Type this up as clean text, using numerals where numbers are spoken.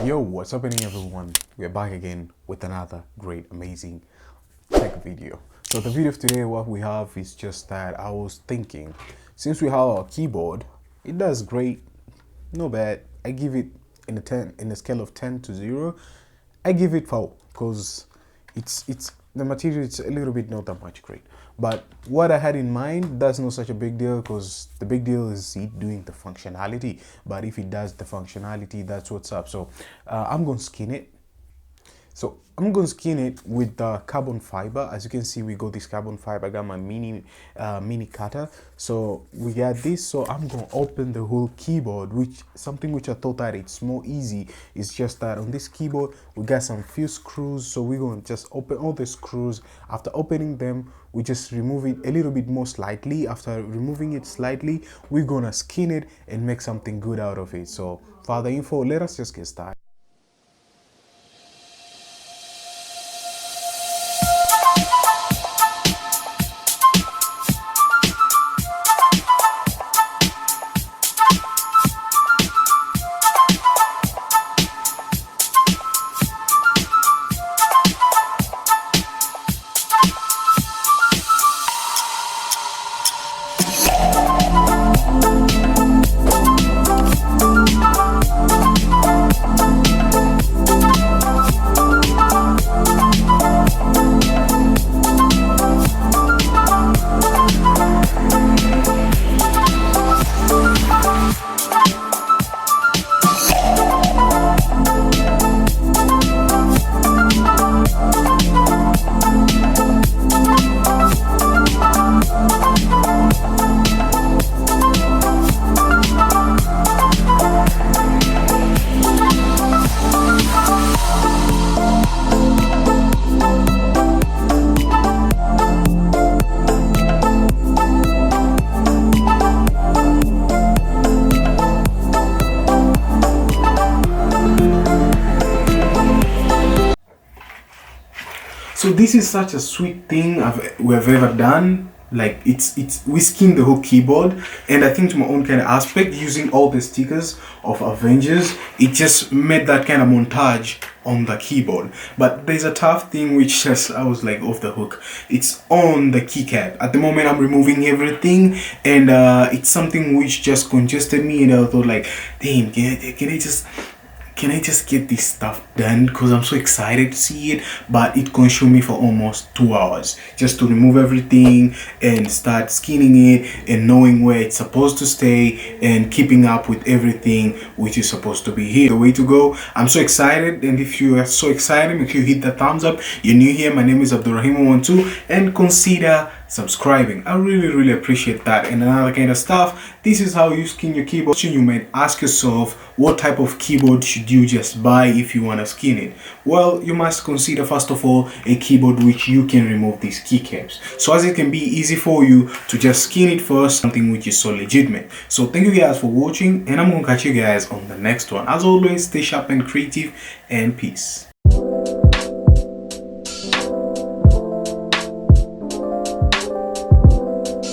Yo, what's happening everyone? We're back again with another great, amazing tech video. So the video of today, what we have is just that I was thinking, since we have our keyboard, it does great, no bad. I give it in a scale of 10 to 0. I give it 4 because it's the material, it's a little bit not that much great. But what I had in mind, that's not such a big deal because the big deal is it doing the functionality. But if it does the functionality, that's what's up. So I'm going to skin it. So I'm going to skin it with carbon fiber. As you can see, we got this carbon fiber. I got my mini cutter. So we got this. So I'm going to open the whole keyboard, something which I thought that it's more easy. It's just that on this keyboard, we got some few screws. So we're going to just open all the screws. After opening them, we just remove it a little bit more slightly. After removing it slightly, we're going to skin it and make something good out of it. So for the info, let us just get started. So this is such a sweet thing we have ever done. Like we skinned the whole keyboard, and I think to my own kind of aspect, using all the stickers of Avengers, it just made that kind of montage on the keyboard. But there's a tough thing which just I was like off the hook. It's on the keycap. At the moment I'm removing everything, and it's something which just congested me, and I thought like, damn, can I just get this stuff done because I'm so excited to see it. But it consumed me for almost 2 hours just to remove everything and start skinning it and knowing where it's supposed to stay and keeping up with everything which is supposed to be here. The way to go. I'm so excited, and if you are so excited, make sure you hit the thumbs up. You're new here, my name is Abdurrahim12, and consider subscribing. I really appreciate that. And another kind of stuff, this is how you skin your keyboard. You might ask yourself, what type of keyboard should you just buy if you want to skin it? Well, you must consider first of all a keyboard which you can remove these keycaps, so as it can be easy for you to just skin it first, something which is so legitimate. So thank you guys for watching, and I'm gonna catch you guys on the next one. As always, stay sharp and creative, and peace.